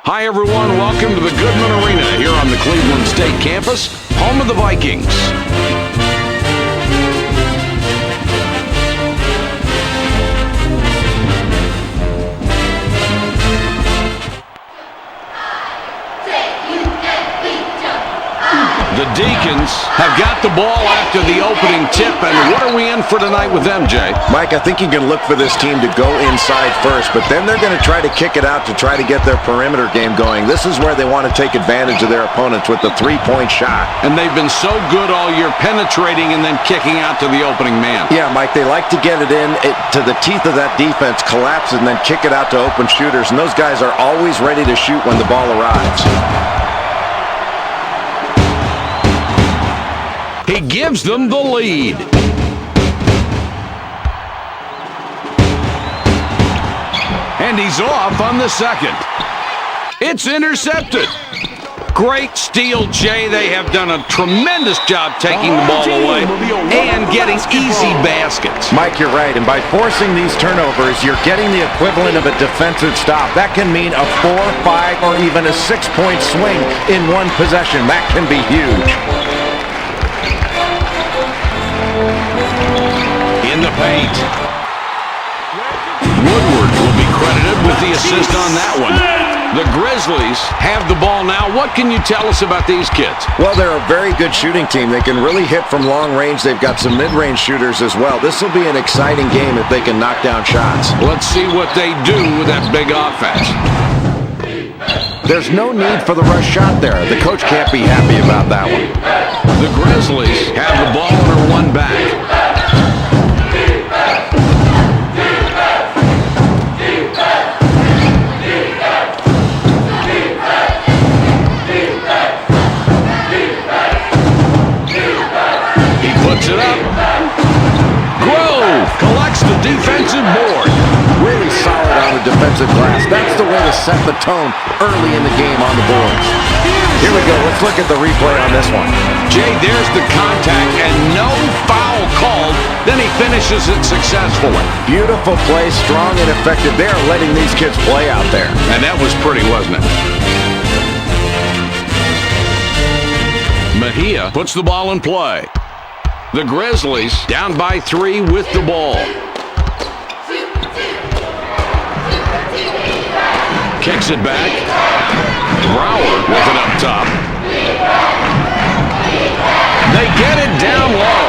Hi, everyone. Welcome to the Goodman Arena here on the Cleveland State campus, home of the Vikings. The Deacons have got the ball after the opening tip, and what are we in for tonight with them, Jay? Mike, I think you can look for this team to go inside first, but then they're going to try to kick it out to try to get their perimeter game going. This is where they want to take advantage of their opponents with the three-point shot. And they've been so good all year penetrating and then kicking out to the opening man. Yeah, Mike, they like to get it in to the teeth of that defense, collapse, and then kick it out to open shooters, and those guys are always ready to shoot when the ball arrives. He gives them the lead. And he's off on the second. It's intercepted. Great steal, Jay. They have done a tremendous job taking the ball away and getting easy baskets. Mike, you're right, and by forcing these turnovers, you're getting the equivalent of a defensive stop. That can mean a 4, 5, or even a 6-point swing in one possession. That can be huge. In the paint. Woodward will be credited with the assist on that one. The Grizzlies have the ball now. What can you tell us about these kids? Well, they're a very good shooting team. They can really hit from long range. They've got some mid-range shooters as well. This will be an exciting game if they can knock down shots. Let's see what they do with that big offense. There's no need for the rush shot there. The coach can't be happy about that one. The Grizzlies have the ball and are one back. Puts it up. Grove collects the defensive board. Really solid on the defensive glass. That's the way to set the tone early in the game on the boards. Here we go. Let's look at the replay on this one. Jay, there's the contact and no foul called. Then he finishes it successfully. Beautiful play, strong and effective. They are letting these kids play out there. And that was pretty, wasn't it? Mejia puts the ball in play. The Grizzlies down by 3 with the ball. Kicks it back. Brower with it up top. They get it down low.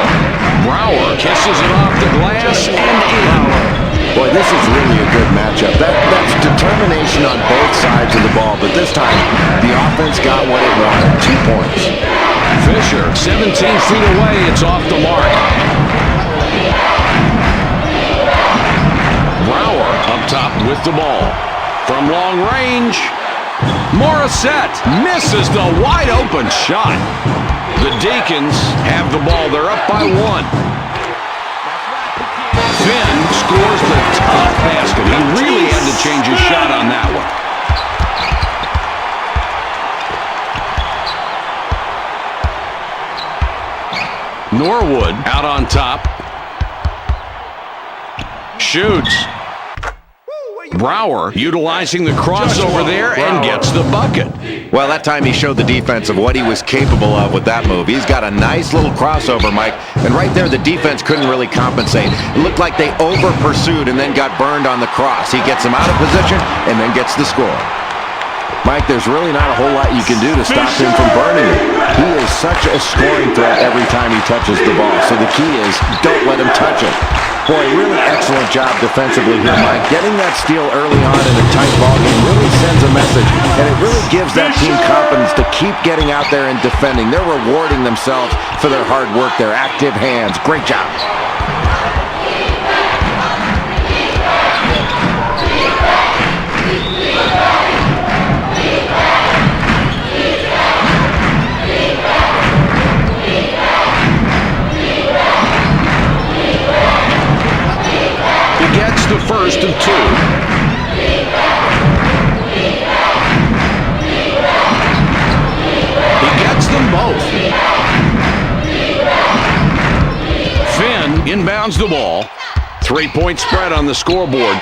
Brower kisses it off the glass and in. Boy, this is really a good matchup. That's determination on both sides of the ball, but this time the offense got what it wanted. 2 points. Fisher, 17 feet away, it's off the mark. Brower up top with the ball. From long range, Morissette misses the wide open shot. The Deacons have the ball. They're up by 1. Finn scores the tough basket. He really had to change his shot on that one. Norwood out on top. Shoots. Brower utilizing the crossover there and gets the bucket. Well, that time he showed the defense of what he was capable of with that move. He's got a nice little crossover, Mike, and right there the defense couldn't really compensate. It looked like they over-pursued and then got burned on the cross. He gets them out of position and then gets the score. Mike, there's really not a whole lot you can do to stop him from burning it. He is such a scoring threat every time he touches the ball. So the key is don't let him touch it. Boy, really excellent job defensively here, Mike. Getting that steal early on in a tight ball game really sends a message, and it really gives that team confidence to keep getting out there and defending. They're rewarding themselves for their hard work, their active hands. Great job. Gets the first of 2. He gets them both. Finn inbounds the ball. 3-point spread on the scoreboard.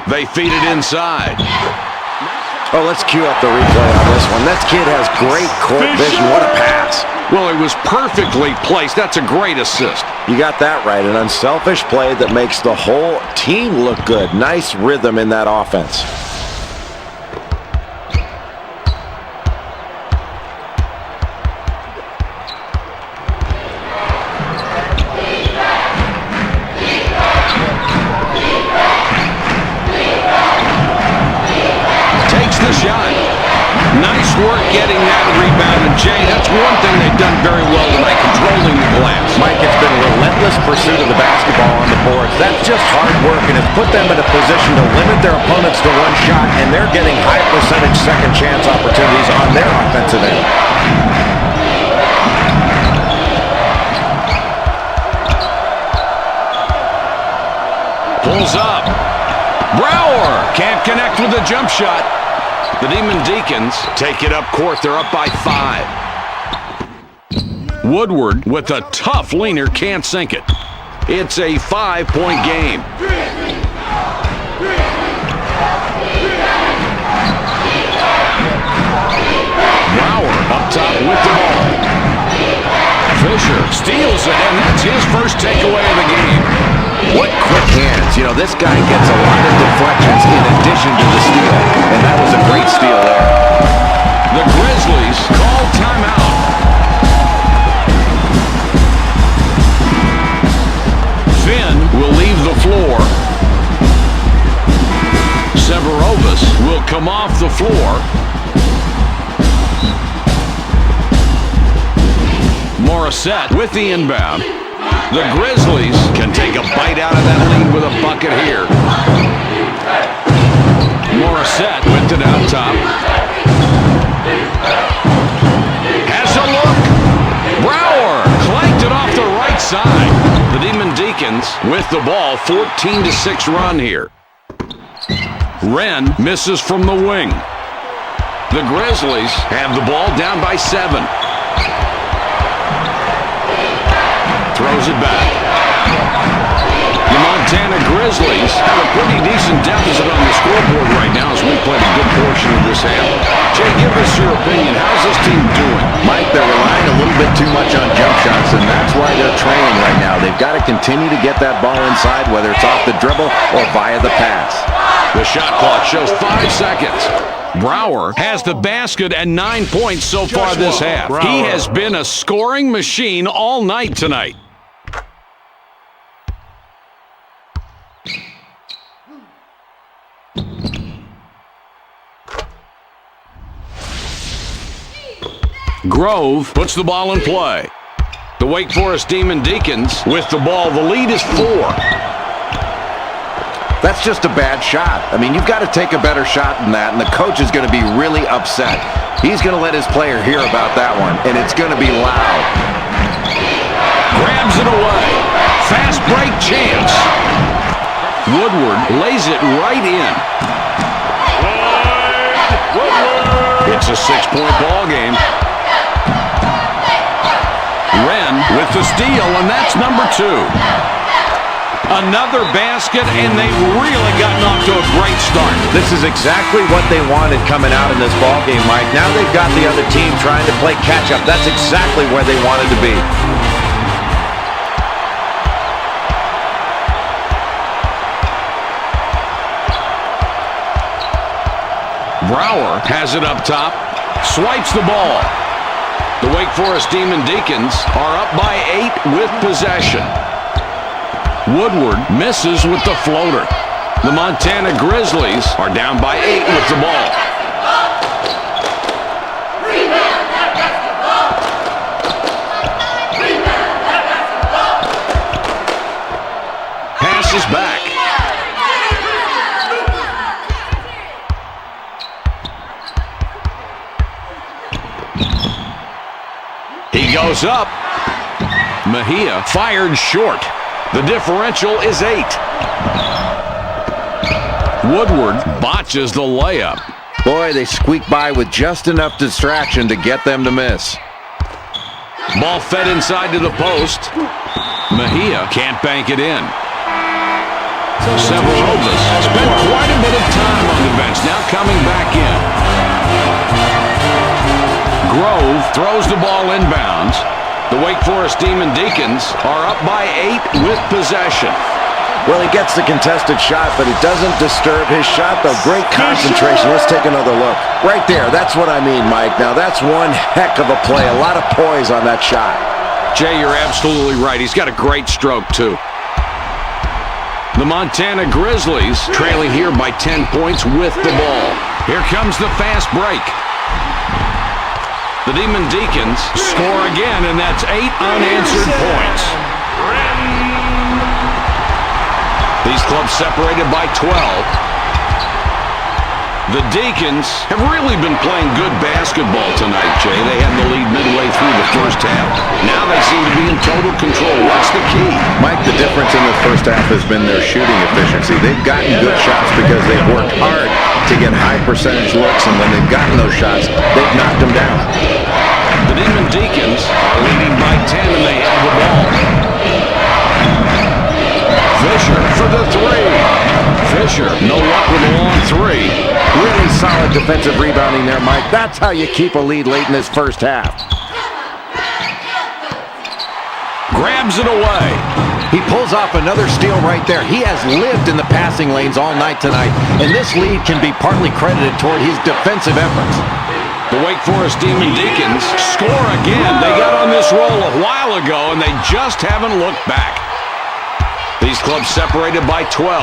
They feed it inside. Oh, let's cue up the replay on this one. That kid has great court vision. What a pass. Well, it was perfectly placed. That's a great assist. You got that right. An unselfish play that makes the whole team look good. Nice rhythm in that offense. Shot. Nice work getting that rebound. And Jay, that's one thing they've done very well tonight, controlling the glass. Mike, it's been relentless pursuit of the basketball on the boards. That's just hard work, and it's put them in a position to limit their opponents to one shot, and they're getting high percentage second chance opportunities on their offensive end. Pulls up. Brower can't connect with the jump shot. The Deacons take it up court. They're up by 5. Woodward with a tough leaner can't sink it. It's a 5-point game. Brower up top with the ball. Fisher steals it, and that's his first takeaway of the game. What quick hands. You know, this guy gets a lot of deflections in addition to the steal, and that was a great steal there. The Grizzlies call timeout. Finn will leave the floor. Severovus will come off the floor. Morissette with the inbound. The Grizzlies can take a bite out of that lead with a bucket here. Morissette with it out top. Has a look. Brower clanked it off the right side. The Deacons with the ball. 14-6 run here. Wren misses from the wing. The Grizzlies have the ball down by 7. Throws it back. The Montana Grizzlies have a pretty decent deficit on the scoreboard right now as we played a good portion of this half. Jay, give us your opinion. How's this team doing? Mike, they're relying a little bit too much on jump shots, and that's why they're trailing right now. They've got to continue to get that ball inside, whether it's off the dribble or via the pass. The shot clock shows 5 seconds. Brower has the basket and 9 points so far this half. He has been a scoring machine all night tonight. Grove puts the ball in play. The Wake Forest Deacons with the ball. The lead is 4. That's just a bad shot. I mean, you've got to take a better shot than that, and the coach is going to be really upset. He's going to let his player hear about that one, and it's going to be loud. Grabs it away. Fast break chance. Woodward lays it right in. It's a 6-point ball game. Wren with the steal, and that's number 2. Another basket, and they've really gotten off to a great start. This is exactly what they wanted coming out in this ball game, Mike. Now they've got the other team trying to play catch-up. That's exactly where they wanted to be. Brower has it up top, swipes the ball. The Wake Forest Deacons are up by 8 with possession. Woodward misses with the floater. The Montana Grizzlies are down by 8 with the ball. Passes back. He goes up. Mejia fired short. The differential is 8. Woodward botches the layup. Boy, they squeak by with just enough distraction to get them to miss. Ball fed inside to the post. Mejia can't bank it in. Severovus spent quite a bit of time on the bench, now coming back in. Grove throws the ball inbounds. The Wake Forest Deacons are up by 8 with possession. Well, he gets the contested shot, but it doesn't disturb his shot, though. Great concentration. Let's take another look. Right there, that's what I mean, Mike. Now, that's one heck of a play. A lot of poise on that shot. Jay, you're absolutely right. He's got a great stroke, too. The Montana Grizzlies trailing here by 10 points with the ball. Here comes the fast break. The Deacons score again, and that's 8 unanswered points. These clubs separated by 12. The Deacons have really been playing good basketball tonight, Jay. They had the lead midway through the first half. Now they seem to be in total control. What's the key? Mike, the difference in the first half has been their shooting efficiency. They've gotten good shots because they've worked hard to get high percentage looks, and when they've gotten those shots, they've knocked them down. The Deacons are leading by 10, and they have the ball. Fisher for the three. Fisher, no luck with a long three. Really solid defensive rebounding there, Mike. That's how you keep a lead late in this first half. Grabs it away. He pulls off another steal right there. He has lived in the passing lanes all night tonight, and this lead can be partly credited toward his defensive efforts. The Wake Forest Deacons score again. They got on this roll a while ago, and they just haven't looked back. These clubs separated by 12.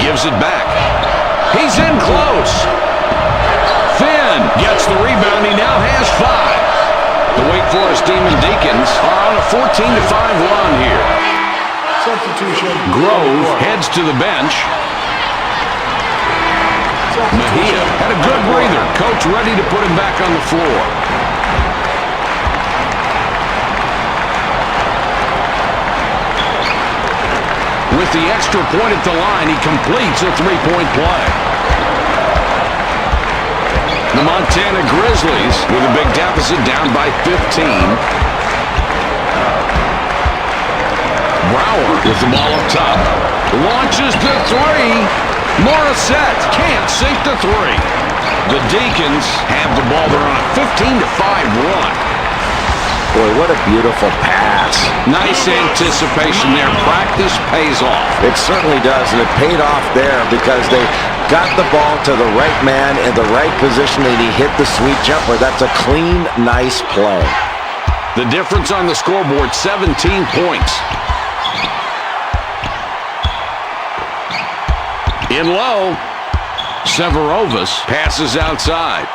Gives it back. He's in close. Finn gets the rebound. He now has 5. The Wake Forest Deacons are on a 14-5 run here. Substitution. Grove heads to the bench. Mejia had a good breather. Coach ready to put him back on the floor. With the extra point at the line, he completes a three-point play. The Montana Grizzlies with a big deficit, down by 15. Brower with the ball up top. Launches the three. Morissette can't sink the three. The Deacons have the ball. They're on a 15-5 run. Boy, what a beautiful pass. Nice anticipation there. Practice pays off. It certainly does, and it paid off there because they got the ball to the right man in the right position, and he hit the sweet jumper. That's a clean, nice play. The difference on the scoreboard, 17 points. In low, Severovas passes outside.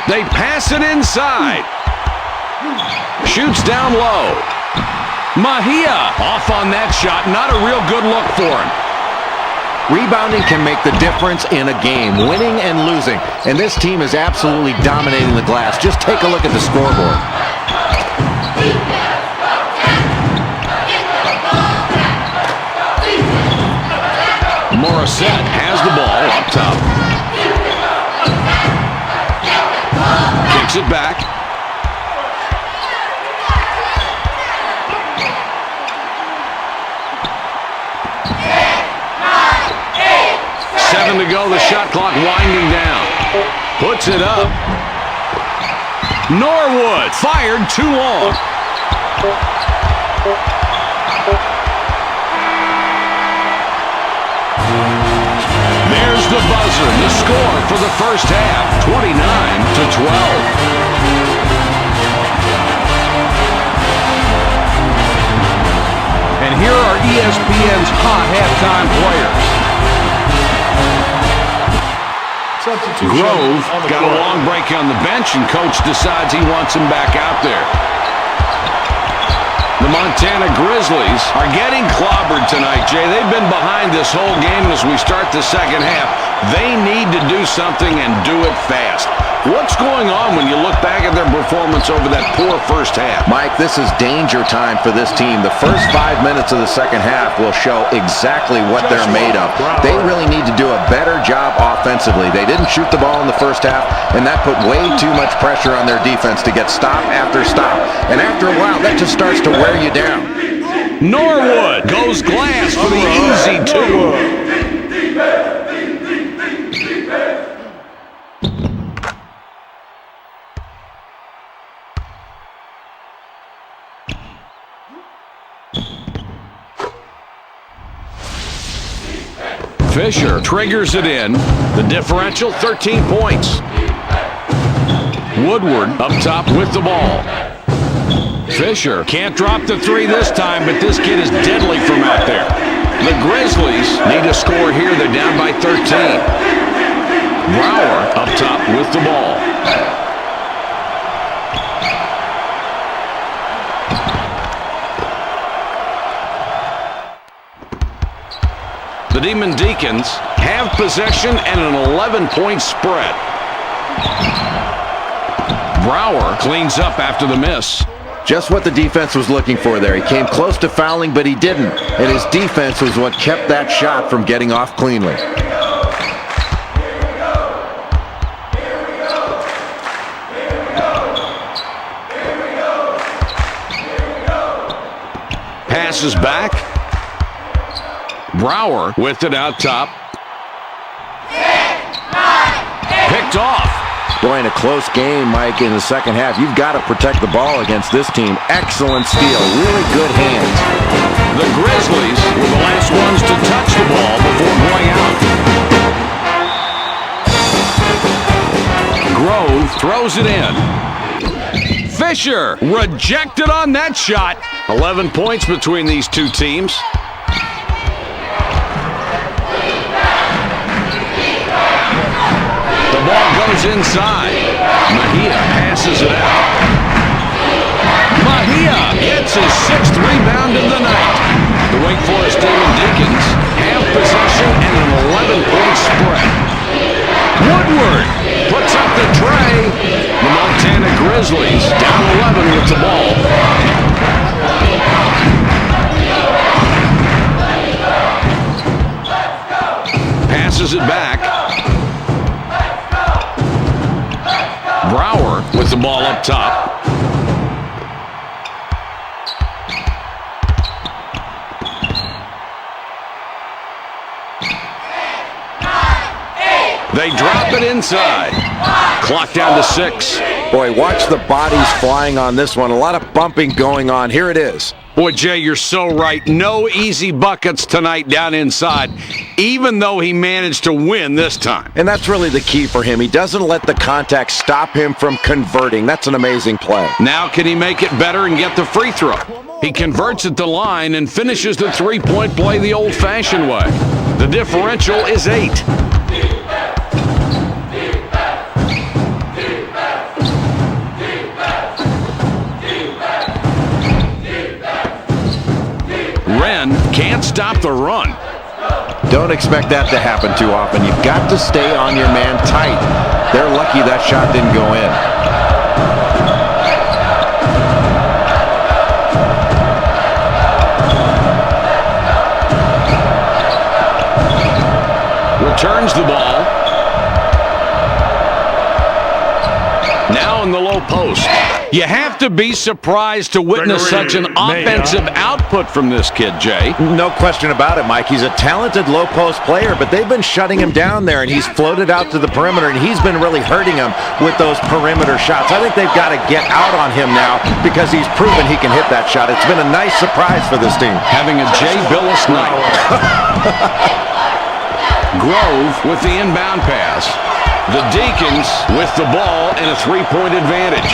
They pass it inside. Shoots down low. Mejia off on that shot. Not a real good look for him. Rebounding can make the difference in a game, winning and losing. And this team is absolutely dominating the glass. Just take a look at the scoreboard. Morissette has the ball up top. Kicks it back. Seven to go, the shot clock winding down. Puts it up. Norwood fired too long. There's the buzzer. The score for the first half, 29-12. And here are ESPN's hot halftime players. Grove got a long break on the bench, and coach decides he wants him back out there. The Montana Grizzlies are getting clobbered tonight, Jay. They've been behind this whole game as we start the second half. They need to do something and do it fast. What's going on when you look back at their performance over that poor first half? Mike, this is danger time for this team. The first 5 minutes of the second half will show exactly what they're made of. They really need to do a better job offensively. They didn't shoot the ball in the first half, and that put way too much pressure on their defense to get stop after stop. And after a while, that just starts to wear you down. Norwood goes glass for the easy two. Fisher triggers it in. The differential, 13 points. Woodward up top with the ball. Fisher can't drop the three this time, but this kid is deadly from out there. The Grizzlies need a score here. They're down by 13. Brower up top with the ball. The Deacons have possession and an 11-point spread. Brower cleans up after the miss. Just what the defense was looking for there. He came close to fouling, but he didn't. And his defense was what kept that shot from getting off cleanly. Passes back. Brower with it out top. Picked off. Boy, in a close game, Mike, in the second half, you've got to protect the ball against this team. Excellent steal. Really good hands. The Grizzlies were the last ones to touch the ball before going out. Grove throws it in. Fisher rejected on that shot. 11 points between these two teams. The ball goes inside. Mejia passes it out. Mejia gets his 6th rebound of the night. The Wake Forest Deacons have possession and an 11-point spread. Woodward puts up the tray. The Montana Grizzlies down 11 with the ball. Passes it back. Brower with the ball up top. They drop it inside. Clock down to 6. Boy, watch the bodies flying on this one. A lot of bumping going on. Here it is. Boy, Jay, you're so right. No easy buckets tonight down inside, even though he managed to win this time. And that's really the key for him. He doesn't let the contact stop him from converting. That's an amazing play. Now can he make it better and get the free throw? He converts at the line and finishes the three-point play the old-fashioned way. The differential is 8. Can't stop the run. Don't expect that to happen too often. You've got to stay on your man tight. They're lucky that shot didn't go in. Returns the ball. Now in the low post. You have to be surprised to witness such an offensive output from this kid, Jay. No question about it, Mike. He's a talented low-post player, but they've been shutting him down there, and he's floated out to the perimeter, and he's been really hurting them with those perimeter shots. I think they've got to get out on him now because he's proven he can hit that shot. It's been a nice surprise for this team. Having a Jay Billis night. Grove with the inbound pass. The Deacons with the ball and a 3-point advantage.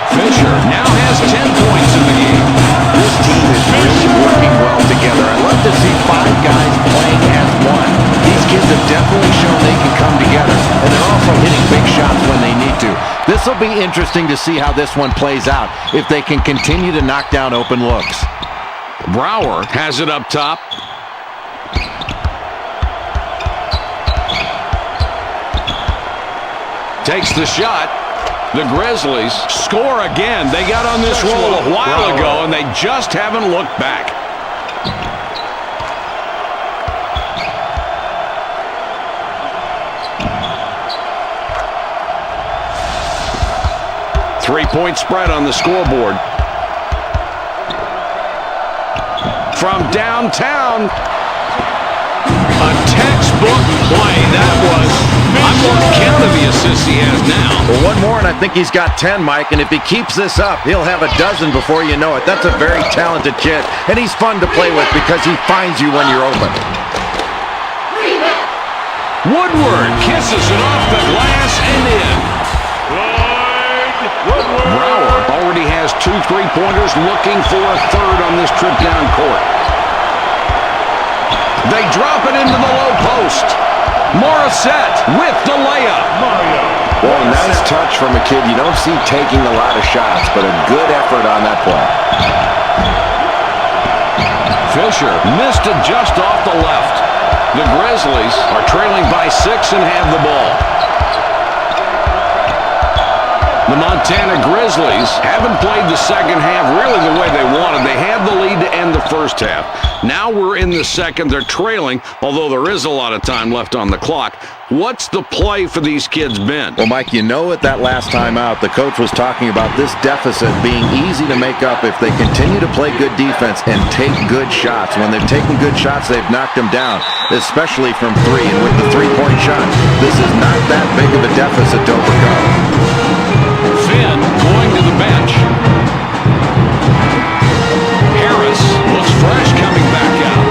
Fisher now has 10 points in the game. This team is really working well together. I love to see 5 guys playing as one. These kids have definitely shown they can come together, and they're also hitting big shots when they need to. This will be interesting to see how this one plays out, if they can continue to knock down open looks. Brower has it up top. Takes the shot. The Grizzlies score again. They got on this roll a while ago, and they just haven't looked back. Three-point spread on the scoreboard. From downtown, a textbook play. That was I've lost count of the assists he has now. Well, one more, and I think he's got 10, Mike. And if he keeps this up, he'll have a dozen before you know it. That's a very talented kid, and he's fun to play with because he finds you when you're open. Woodward kisses it off the glass and in. Brower already has 2 3-pointers, looking for a third on this trip down court. They drop it into the low post. Morissette with the layup. Well, nice touch from a kid you don't see taking a lot of shots, but a good effort on that play. Fisher missed it just off the left. The Grizzlies are trailing by 6 and have the ball. The Montana Grizzlies haven't played the second half really the way they wanted. They had the lead to end the first half. Now we're in the second. They're trailing, although there is a lot of time left on the clock. What's the play for these kids been? Well, Mike, you know at that last time out, the coach was talking about this deficit being easy to make up if they continue to play good defense and take good shots. When they've taken good shots, they've knocked them down, especially from 3. And with the 3-point shot, this is not that big of a deficit to overcome. Finn going to the bench. Harris looks fresh coming back out.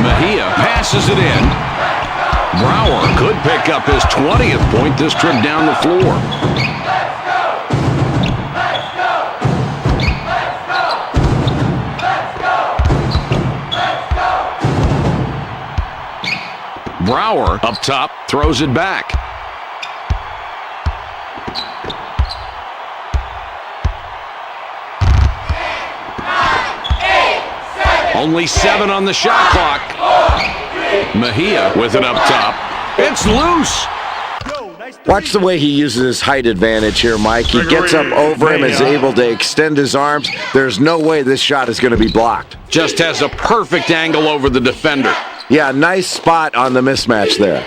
Mejia passes it in. Brower could pick up his 20th point this trip down the floor. Brower up top throws it back. Only 7 on the shot clock. Mejia with it up top. It's loose. Watch the way he uses his height advantage here, Mike. He gets up over him, is able to extend his arms. There's no way this shot is going to be blocked. Just has a perfect angle over the defender. Yeah, nice spot on the mismatch there.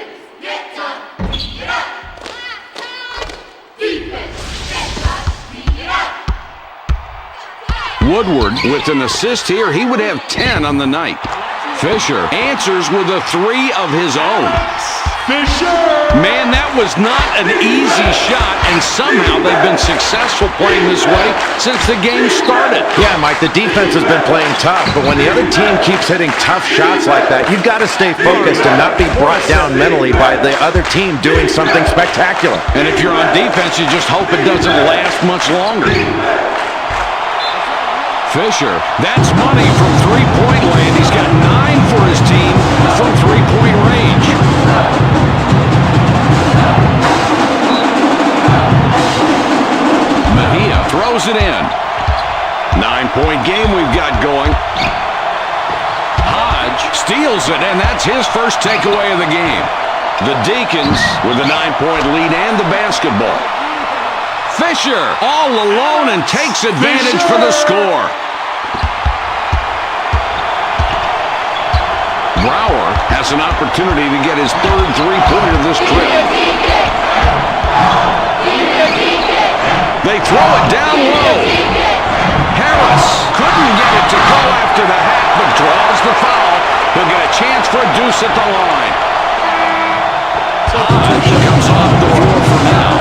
Woodward with an assist here. He would have 10 on the night. Fisher answers with a 3 of his own. Man, that was not an easy shot, and somehow they've been successful playing this way since the game started. Yeah, Mike, the defense has been playing tough, but when the other team keeps hitting tough shots like that, you've got to stay focused and not be brought down mentally by the other team doing something spectacular. And if you're on defense, you just hope it doesn't last much longer. Fisher, that's money from 3-point land. He's got 9 for his team from 3-point range. Mejia throws it in. 9-point game we've got going. Hodge steals it, and that's his first takeaway of the game. The Deacons with a 9-point lead and the basketball. Fisher all alone and takes advantage for the score. Brower has an opportunity to get his 3rd 3-pointer of this trip. They throw it down low. Harris couldn't get it to go after the half, but draws the foul. He'll get a chance for a deuce at the line. Hodge comes off the floor for now.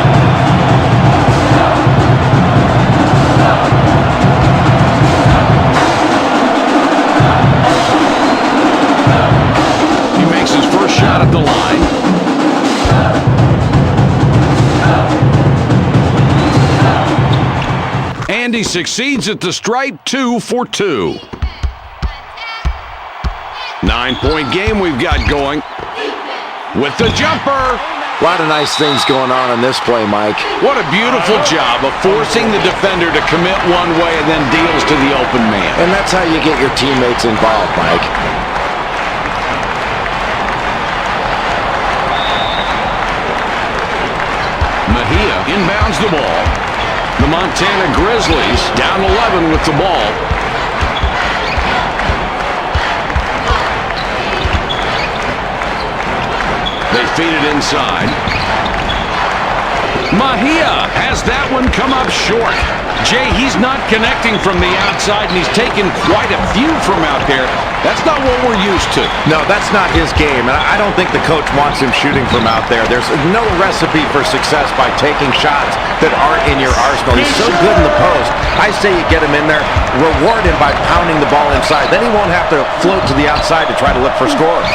He makes his first shot at the line. And he succeeds at the stripe, 2 for 2. 9-point game we've got going. With the jumper. A lot of nice things going on in this play, Mike. What a beautiful job of forcing the defender to commit one way and then deals to the open man. And that's how you get your teammates involved, Mike. Mejia inbounds the ball. The Montana Grizzlies down 11 with the ball. They feed it inside. Mejia has that one come up short. Jay, he's not connecting from the outside, and he's taken quite a few from out there. That's not what we're used to. No, that's not his game, and I don't think the coach wants him shooting from out there. There's no recipe for success by taking shots that aren't in your arsenal. He's so good in the post. I say you get him in there, reward him by pounding the ball inside. Then he won't have to float to the outside to try to look for scores.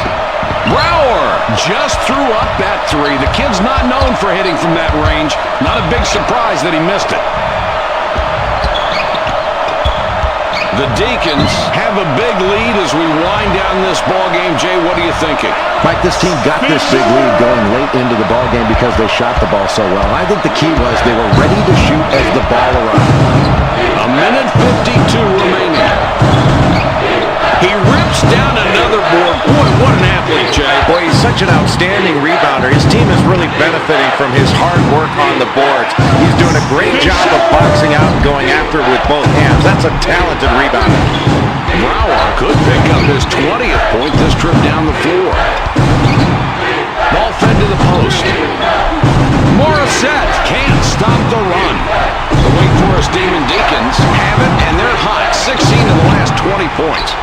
Brower just threw up that three. The kid's not known for hitting from that range. Not a big surprise that he missed it. The Deacons have a big lead as we wind down this ball game. Jay, what are you thinking? Mike, this team got this big lead going late into the ball game because they shot the ball so well. I think the key was they were ready to shoot as the ball arrived. A minute 52 remaining. He rips down another board. Boy, what an athlete, Jay. Boy, he's such an outstanding rebounder. His team is really benefiting from his hard work on the boards. He's doing a great job of boxing out and going after it with both hands. That's a talented rebounder. Brower could pick up his 20th point this trip down the floor. Ball fed to the post. Morissette can't stop the run. The Wake Forest Deacons have it, and they're hot. 16 of the last 20 points.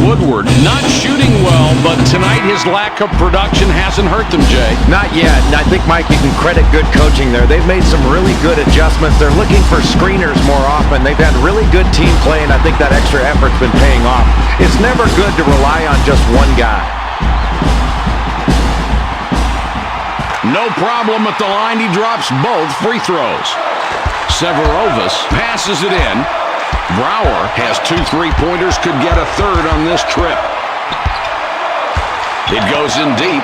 Woodward not shooting well, but tonight his lack of production hasn't hurt them, Jay. Not yet, and I think, Mike, you can credit good coaching there. They've made some really good adjustments. They're looking for screeners more often. They've had really good team play, and I think that extra effort's been paying off. It's never good to rely on just one guy. No problem at the line. He drops both free throws. Severovus passes it in. Brower has 2 3-pointers, could get a third on this trip. It goes in deep.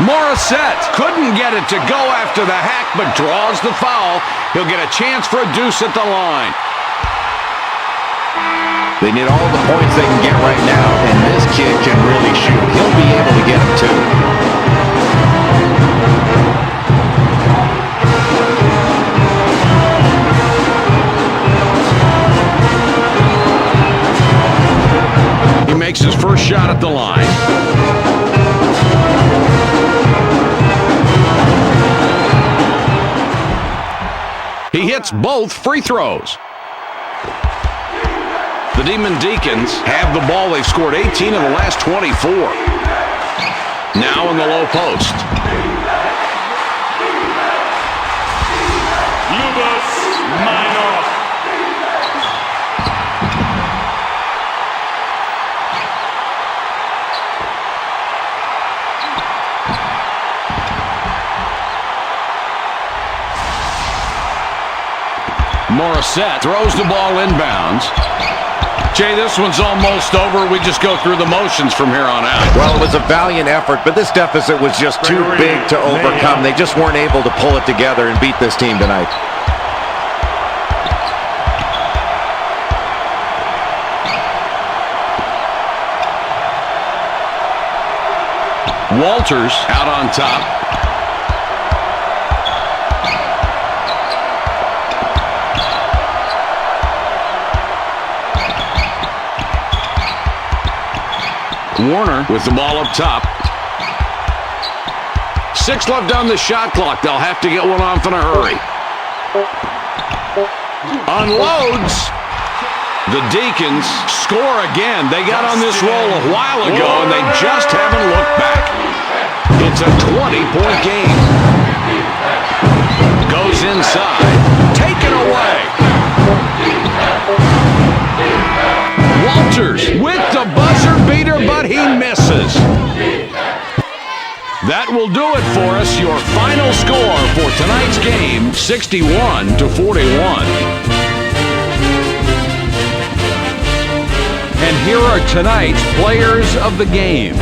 Morissette couldn't get it to go after the hack, but draws the foul. He'll get a chance for a deuce at the line. They need all the points they can get right now, and this kid can really shoot. He'll be able to get them too. Makes his first shot at the line. He hits both free throws. The Deacons have the ball. They've scored 18 of the last 24. Now in the low post. Morissette throws the ball inbounds. Jay, this one's almost over. We just go through the motions from here on out. Well, it was a valiant effort, but this deficit was just too big to overcome. They just weren't able to pull it together and beat this team tonight. Walters out on top. Warner with the ball up top. 6 left on the shot clock. They'll have to get one off in a hurry. Unloads. The Deacons score again. They got on this roll a while ago, and they just haven't looked back. It's a 20-point game. Goes inside. Taken away. Walters with the buzzer beater, but he misses. That will do it for us. Your final score for tonight's game, 61-41. And here are tonight's players of the game.